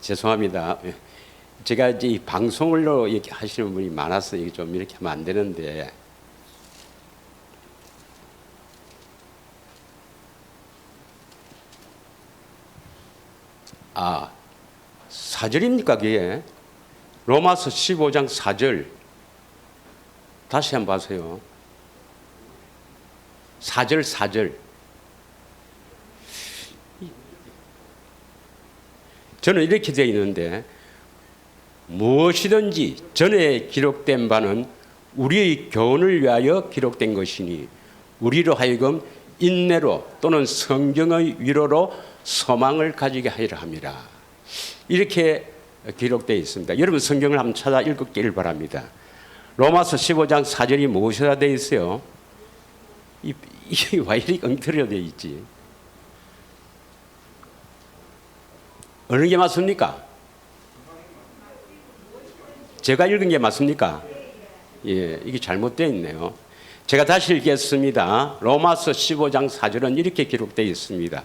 죄송합니다. 제가 이제 이 방송으로 이렇게 하시는 분이 많아서 이게 좀 이렇게 하면 안 되는데, 아, 4절입니까 그게? 로마서 15장 4절 다시 한번 봐세요. 4절 저는 이렇게 되어 있는데, 무엇이든지 전에 기록된 바는 우리의 교훈을 위하여 기록된 것이니 우리로 하여금 인내로 또는 성경의 위로로 소망을 가지게 하리라 함이라. 이렇게 기록되어 있습니다. 여러분 성경을 한번 찾아 읽기를 바랍니다. 로마서 15장 4절이 무엇이라 되어 있어요? 이게 왜 이렇게 엉터리로 되어 있지? 어느 게 맞습니까? 제가 읽은 게 맞습니까? 예, 이게 잘못되어 있네요. 제가 다시 읽겠습니다. 로마서 15장 4절은 이렇게 기록되어 있습니다.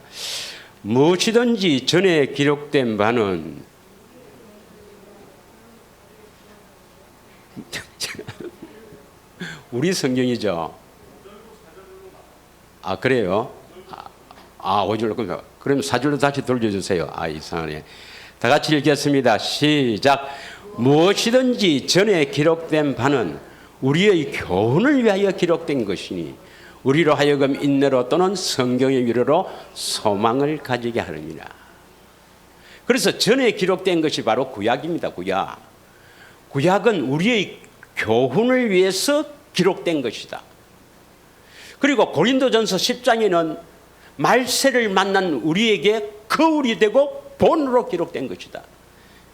무엇이든지 전에 기록된 바는 우리 성경이죠. 그래요? 5절로 그럼 4절로 다시 돌려주세요. 이상하네. 다 같이 읽겠습니다. 시작. 무엇이든지 전에 기록된 바는 우리의 교훈을 위하여 기록된 것이니 우리로 하여금 인내로 또는 성경의 위로로 소망을 가지게 하느니라. 그래서 전에 기록된 것이 바로 구약입니다. 구약은 우리의 교훈을 위해서 기록된 것이다. 그리고 고린도전서 10장에는 말세를 만난 우리에게 거울이 되고 본으로 기록된 것이다.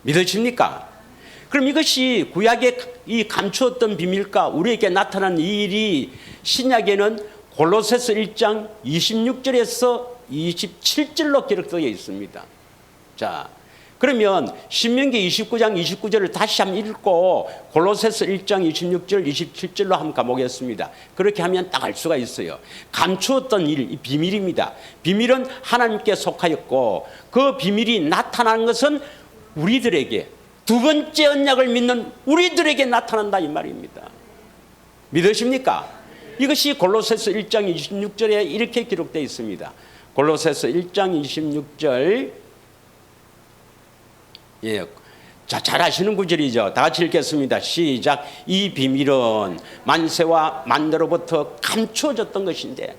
믿으십니까? 그럼 이것이 구약에 이 감추었던 비밀과 우리에게 나타난 이 일이 신약에는 골로새서 1장 26절에서 27절로 기록되어 있습니다. 자, 그러면 신명기 29장 29절을 다시 한번 읽고 골로새서 1장 26절 27절로 한번 가보겠습니다. 그렇게 하면 딱 알 수가 있어요. 감추었던 일, 이 비밀입니다. 비밀은 하나님께 속하였고 그 비밀이 나타나는 것은 우리들에게, 두 번째 언약을 믿는 우리들에게 나타난다 이 말입니다. 믿으십니까? 이것이 골로새서 1장 26절에 이렇게 기록되어 있습니다. 골로새서 1장 26절. 예, 자, 잘 아시는 구절이죠. 다 같이 읽겠습니다. 시작. 이 비밀은 만세와 만대로부터 감추어졌던 것인데,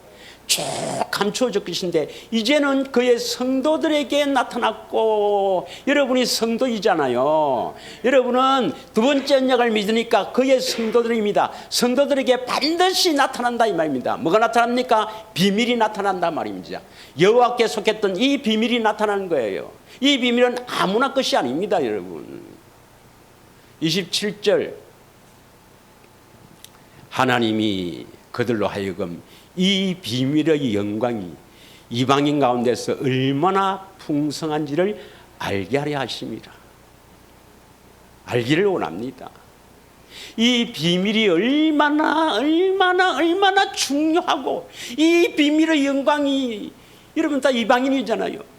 쭉 감추어졌던 것인데 이제는 그의 성도들에게 나타났고, 여러분이 성도이잖아요. 여러분은 두 번째 언약을 믿으니까 그의 성도들입니다. 성도들에게 반드시 나타난다 이 말입니다. 뭐가 나타납니까? 비밀이 나타난다 말입니다. 여호와께 속했던 이 비밀이 나타나는 거예요. 이 비밀은 아무나 것이 아닙니다, 여러분. 27절. 하나님이 그들로 하여금 이 비밀의 영광이 이방인 가운데서 얼마나 풍성한지를 알게 하려 하십니다. 알기를 원합니다. 이 비밀이 얼마나 중요하고, 이 비밀의 영광이, 여러분 다 이방인이잖아요.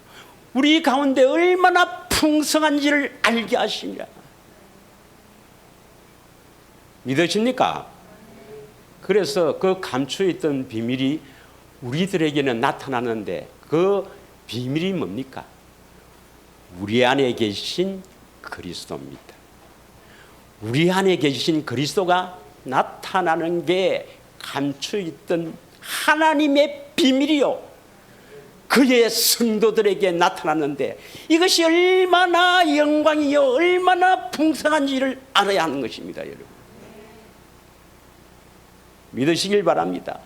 우리 가운데 얼마나 풍성한지를 알게 하십니다. 믿으십니까? 그래서 그 감추어있던 비밀이 우리들에게는 나타나는데, 그 비밀이 뭡니까? 우리 안에 계신 그리스도입니다. 우리 안에 계신 그리스도가 나타나는 게 감추어있던 하나님의 비밀이요, 그의 성도들에게 나타났는데, 이것이 얼마나 영광이요 얼마나 풍성한지를 알아야 하는 것입니다. 여러분, 믿으시길 바랍니다.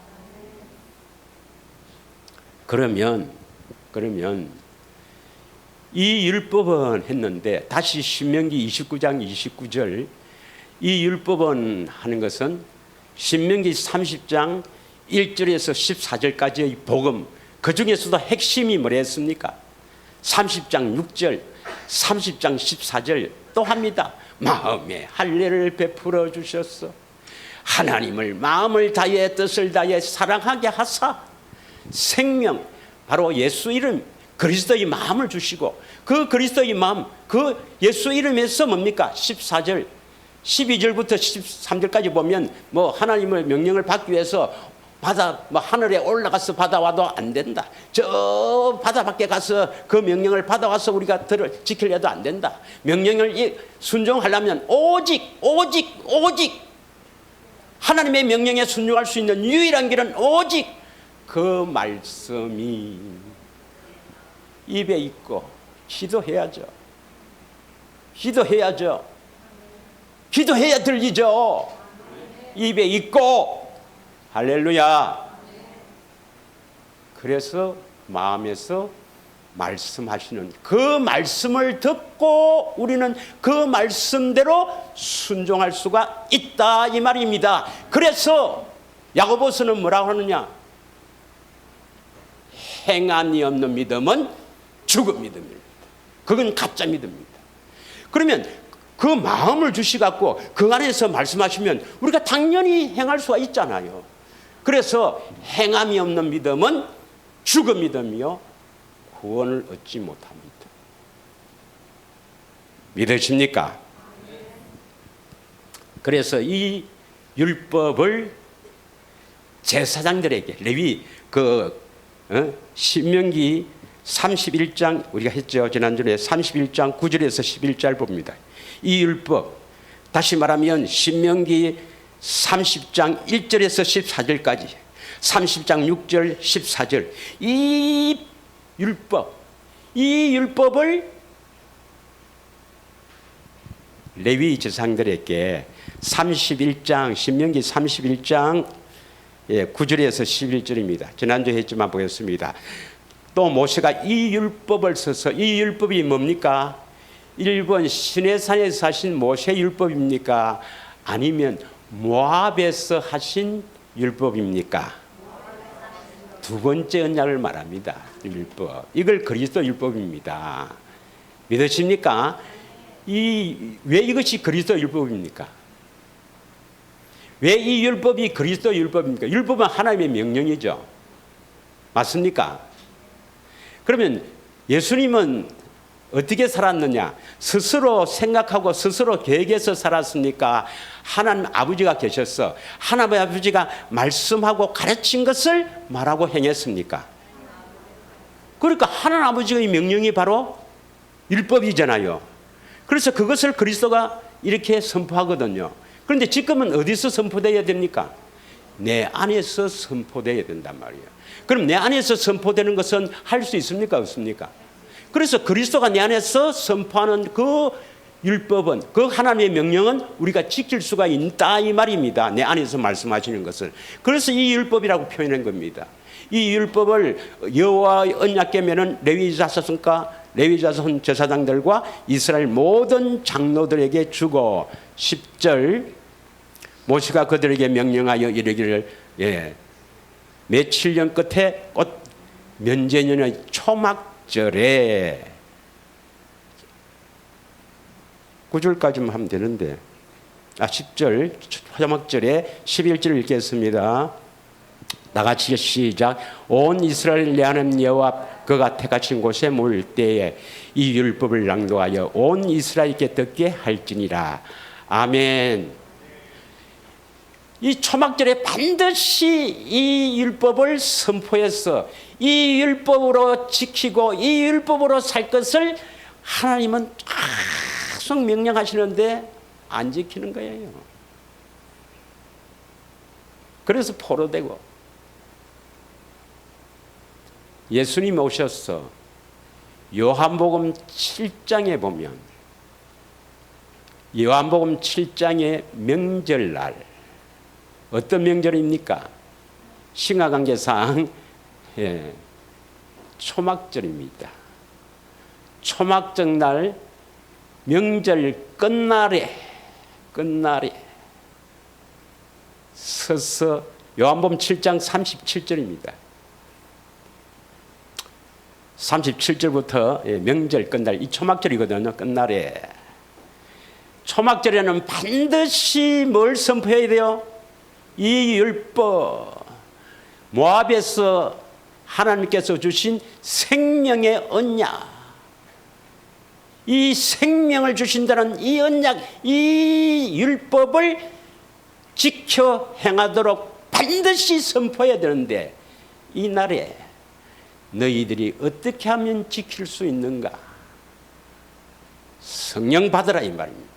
그러면 이 율법은 했는데 다시 신명기 29장 29절, 이 율법은 하는 것은 신명기 30장 1절에서 14절까지의 복음, 그 중에서도 핵심이 뭐랬습니까? 30장 6절, 30장 14절 또 합니다. 마음에 할례를 베풀어 주셨어. 하나님을 마음을 다해 뜻을 다해 사랑하게 하사 생명, 바로 예수 이름, 그리스도의 마음을 주시고, 그 그리스도의 마음, 그 예수 이름에서 뭡니까? 14절 12절부터 13절까지 보면 뭐 하나님의 명령을 받기 위해서 바다, 뭐 하늘에 올라가서 받아와도 안 된다. 저 바다 밖에 가서 그 명령을 받아와서 우리가 지키려도 안 된다. 명령을 순종하려면 오직 하나님의 명령에 순종할 수 있는 유일한 길은 오직 그 말씀이 입에 있고 기도해야죠. 기도해야 들리죠. 입에 있고. 할렐루야. 그래서 마음에서 말씀하시는 그 말씀을 듣고 우리는 그 말씀대로 순종할 수가 있다, 이 말입니다. 그래서 야고보서는 뭐라고 하느냐? 행함이 없는 믿음은 죽은 믿음입니다. 그건 가짜 믿음입니다. 그러면 그 마음을 주시갖고 그 안에서 말씀하시면 우리가 당연히 행할 수가 있잖아요. 그래서 행함이 없는 믿음은 죽은 믿음이요 구원을 얻지 못합니다. 믿으십니까? 그래서 이 율법을 제사장들에게, 레위 신명기 31장 우리가 했죠. 지난주에 31장 9절에서 11절 봅니다. 이 율법, 다시 말하면 신명기 30장 1절에서 14절까지, 30장 6절 14절, 이 율법을 레위 제사장들에게 31장, 신명기 31장 9절에서 11절입니다. 지난주에 했지만 보겠습니다. 또 모세가 이 율법을 써서, 이 율법이 뭡니까? 1번 시내산에서 하신 모세 율법입니까? 아니면 모압에서 하신 율법입니까? 두 번째 언약을 말합니다. 율법. 이걸 그리스도 율법입니다. 믿으십니까? 왜 이것이 그리스도 율법입니까? 왜 이 율법이 그리스도 율법입니까? 율법은 하나님의 명령이죠. 맞습니까? 그러면 예수님은 어떻게 살았느냐? 스스로 생각하고 스스로 계획해서 살았습니까? 하나님 아버지가 계셔서 하나님 아버지가 말씀하고 가르친 것을 말하고 행했습니까? 그러니까 하나님 아버지의 명령이 바로 율법이잖아요. 그래서 그것을 그리스도가 이렇게 선포하거든요. 그런데 지금은 어디서 선포되어야 됩니까? 내 안에서 선포되어야 된단 말이에요. 그럼 내 안에서 선포되는 것은 할 수 있습니까? 없습니까? 그래서 그리스도가 내 안에서 선포하는 그 율법은, 그 하나님의 명령은 우리가 지킬 수가 있다, 이 말입니다. 내 안에서 말씀하시는 것을. 그래서 이 율법이라고 표현한 겁니다. 이 율법을 여호와의 언약궤면은 레위 자손 제사장들과 이스라엘 모든 장로들에게 주고 10절 모세가 그들에게 명령하여 이르기를 며칠 년 끝에 곧 면제년의 초막절에 9절까지만 하면 되는데 10절 초막절에 11절 읽겠습니다. 나같이 시작. 온 이스라엘 내 하나님 여호와 그가 택하신 곳에 모일 때에 이 율법을 낭독하여 온 이스라엘께 듣게 할지니라. 아멘. 이 초막절에 반드시 이 율법을 선포해서 이 율법으로 지키고 이 율법으로 살 것을 하나님은 계속 명령하시는데 안 지키는 거예요. 그래서 포로되고, 예수님 오셔서 요한복음 7장에 보면 요한복음 7장의 명절날 어떤 명절입니까? 신화관계상 초막절입니다. 초막절 날 명절 끝날에 서서 요한복음 7장 37절입니다. 37절부터 명절 끝날 이 초막절이거든요. 끝날에 초막절에는 반드시 뭘 선포해야 돼요? 이 율법, 모압에서 하나님께서 주신 생명의 언약, 이 생명을 주신다는 이 언약, 이 율법을 지켜 행하도록 반드시 선포해야 되는데, 이 날에 너희들이 어떻게 하면 지킬 수 있는가? 성령 받으라 이 말입니다.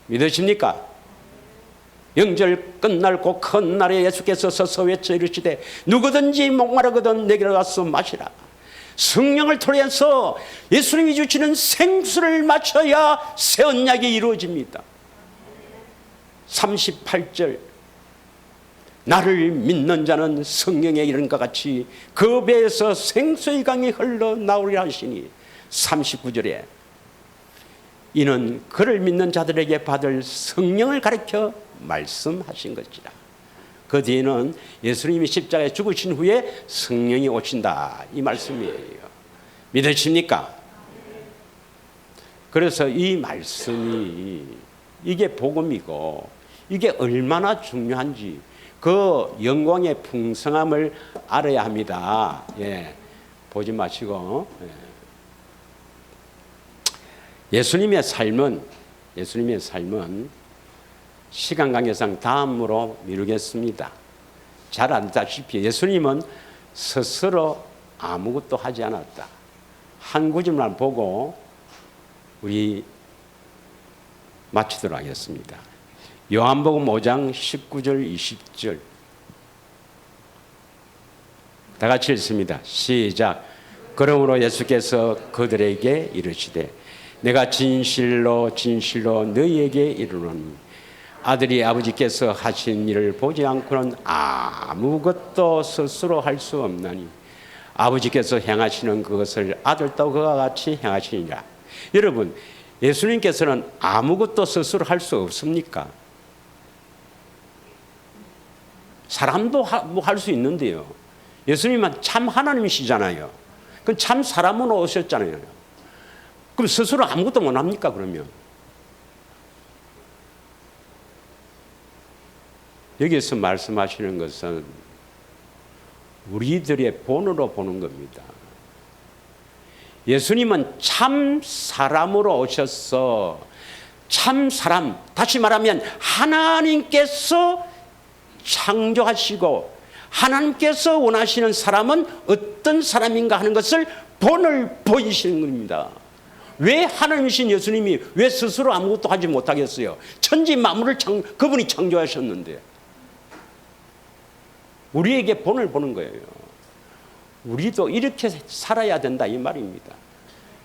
믿으십니까? 명절 끝날고 큰 날에 예수께서 서서 외쳐 이르시되 누구든지 목마르거든 내게로 와서 마시라. 성령을 통해서 예수님이 주시는 생수를 마셔야 새 언약이 이루어집니다. 38절 나를 믿는 자는 성령의 이름과 같이 그 배에서 생수의 강이 흘러나오리라 하시니 39절에 이는 그를 믿는 자들에게 받을 성령을 가르쳐 말씀하신 것이라. 그 뒤에는 예수님이 십자가에 죽으신 후에 성령이 오신다 이 말씀이에요. 믿으십니까? 그래서 이 말씀이 이게 복음이고 이게 얼마나 중요한지 그 영광의 풍성함을 알아야 합니다. 보지 마시고 예수님의 삶은 시간 관계상 다음으로 미루겠습니다. 잘 안다시피 예수님은 스스로 아무것도 하지 않았다. 한 구절만 보고 우리 마치도록 하겠습니다. 요한복음 5장 19절 20절 다 같이 읽습니다. 시작. 그러므로 예수께서 그들에게 이르시되 내가 진실로 너희에게 이르노니 아들이 아버지께서 하신 일을 보지 않고는 아무것도 스스로 할 수 없나니 아버지께서 행하시는 그것을 아들도 그와 같이 행하시니라. 여러분, 예수님께서는 아무것도 스스로 할 수 없습니까? 사람도 할 수 있는데요. 예수님은 참 하나님이시잖아요. 그럼 참 사람으로 오셨잖아요. 그럼 스스로 아무것도 못 합니까, 그러면? 여기서 말씀하시는 것은 우리들의 본으로 보는 겁니다. 예수님은 참 사람으로 오셔서 참 사람, 다시 말하면 하나님께서 창조하시고 하나님께서 원하시는 사람은 어떤 사람인가 하는 것을 본을 보이시는 겁니다. 왜 하나님이신 예수님이 왜 스스로 아무것도 하지 못하겠어요? 천지 만물을 그분이 창조하셨는데 우리에게 본을 보는 거예요. 우리도 이렇게 살아야 된다 이 말입니다.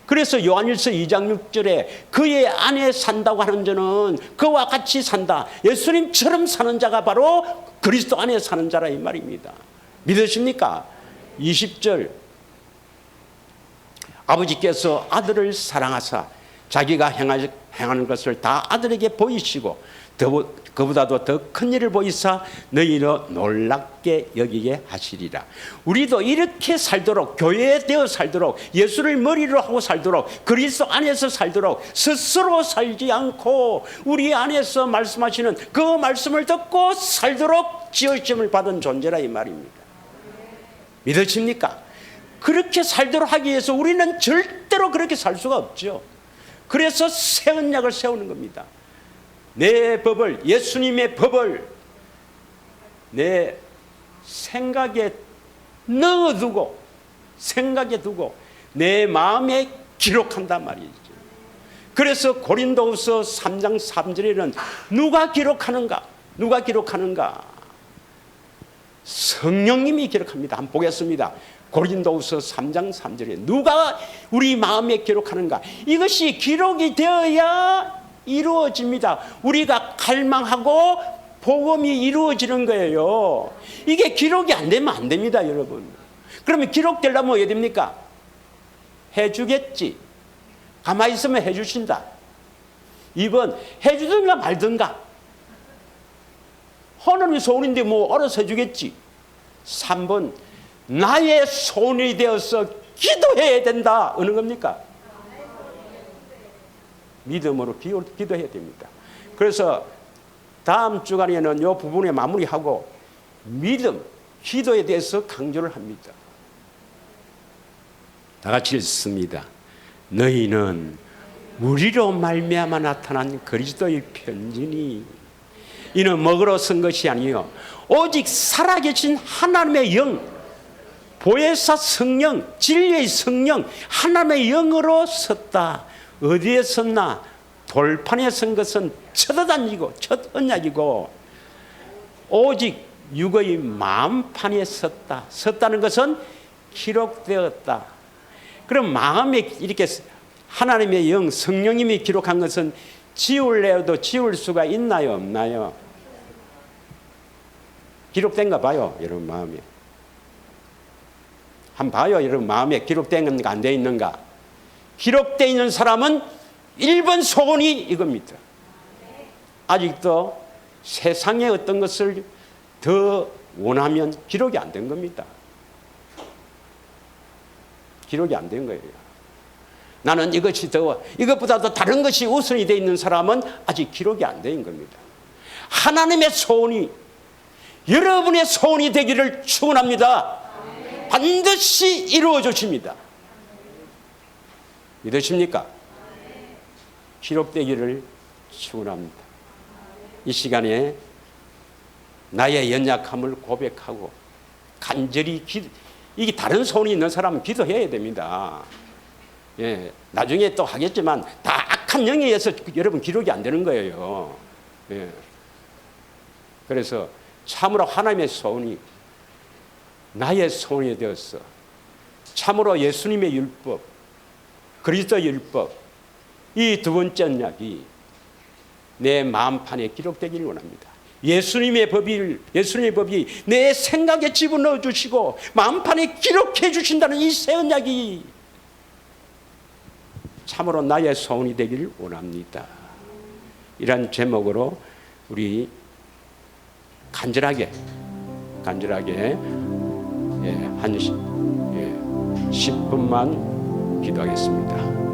그래서 요한일서 2장 6절에 그의 안에 산다고 하는 자는 그와 같이 산다. 예수님처럼 사는 자가 바로 그리스도 안에 사는 자라 이 말입니다. 믿으십니까? 20절 아버지께서 아들을 사랑하사 자기가 행하는 것을 다 아들에게 보이시고 그보다도 더 큰 일을 보이사 너희로 놀랍게 여기게 하시리라. 우리도 이렇게 살도록 교회되어 살도록 예수를 머리로 하고 살도록 그리스도 안에서 살도록 스스로 살지 않고 우리 안에서 말씀하시는 그 말씀을 듣고 살도록 지으심을 받은 존재라 이 말입니다. 믿으십니까? 그렇게 살도록 하기 위해서 우리는 절대로 그렇게 살 수가 없죠. 그래서 새 언약을 세우는 겁니다. 내 법을, 예수님의 법을 내 생각에 넣어두고 생각에 두고 내 마음에 기록한단 말이죠. 그래서 고린도후서 3장 3절에는 누가 기록하는가? 누가 기록하는가? 성령님이 기록합니다. 한번 보겠습니다. 고린도후서 3장 3절에 누가 우리 마음에 기록하는가? 이것이 기록이 되어야 이루어집니다. 우리가 갈망하고 복음이 이루어지는 거예요. 이게 기록이 안 되면 안 됩니다, 여러분. 그러면 기록되려면 어떻게 됩니까? 해주겠지. 가만히 있으면 해주신다. 2번, 해주든가 말든가. 하나님의 소원인데 뭐 알아서 해주겠지. 3번, 나의 소원이 되어서 기도해야 된다. 어느 겁니까? 믿음으로 기도해야 됩니다. 그래서 다음 주간에는 이 부분에 마무리하고 믿음, 기도에 대해서 강조를 합니다. 다 같이 읽습니다. 너희는 우리로 말미암아 나타난 그리스도의 편지니 이는 먹으러 쓴 것이 아니요 오직 살아계신 하나님의 영, 보혜사 성령, 진리의 성령, 하나님의 영으로 섰다. 어디에 섰나? 돌판에 선 것은 첫 언약이고 오직 육의 마음판에 섰다. 섰다는 것은 기록되었다. 그럼 마음에 이렇게 하나님의 영, 성령님이 기록한 것은 지울래도 지울 수가 있나요? 없나요? 기록된가 봐요, 여러분 마음에. 한번 봐요, 여러분 마음에 기록된 건가 안 돼 있는가? 기록되어 있는 사람은 1번 소원이 이겁니다. 아직도 세상의 어떤 것을 더 원하면 기록이 안 된 겁니다. 기록이 안 된 거예요. 나는 이것이 더, 이것보다 더 다른 것이 우선이 되어 있는 사람은 아직 기록이 안 된 겁니다. 하나님의 소원이 여러분의 소원이 되기를 축원합니다. 반드시 이루어 주십니다. 믿으십니까? 기록되기를 축원합니다. 이 시간에 나의 연약함을 고백하고 간절히 이게 다른 소원이 있는 사람은 기도해야 됩니다. 예, 나중에 또 하겠지만 다 악한 영에 의해서 여러분 기록이 안 되는 거예요. 예. 그래서 참으로 하나님의 소원이 나의 소원이 되었어. 참으로 예수님의 율법, 그리스도의 율법, 이 두 번째 언약이 내 마음판에 기록되기를 원합니다. 예수님의 법이 내 생각에 집어넣어 주시고 마음판에 기록해 주신다는 이 새 언약이 참으로 나의 소원이 되기를 원합니다. 이런 제목으로 우리 간절하게 한 10분만 기도하겠습니다.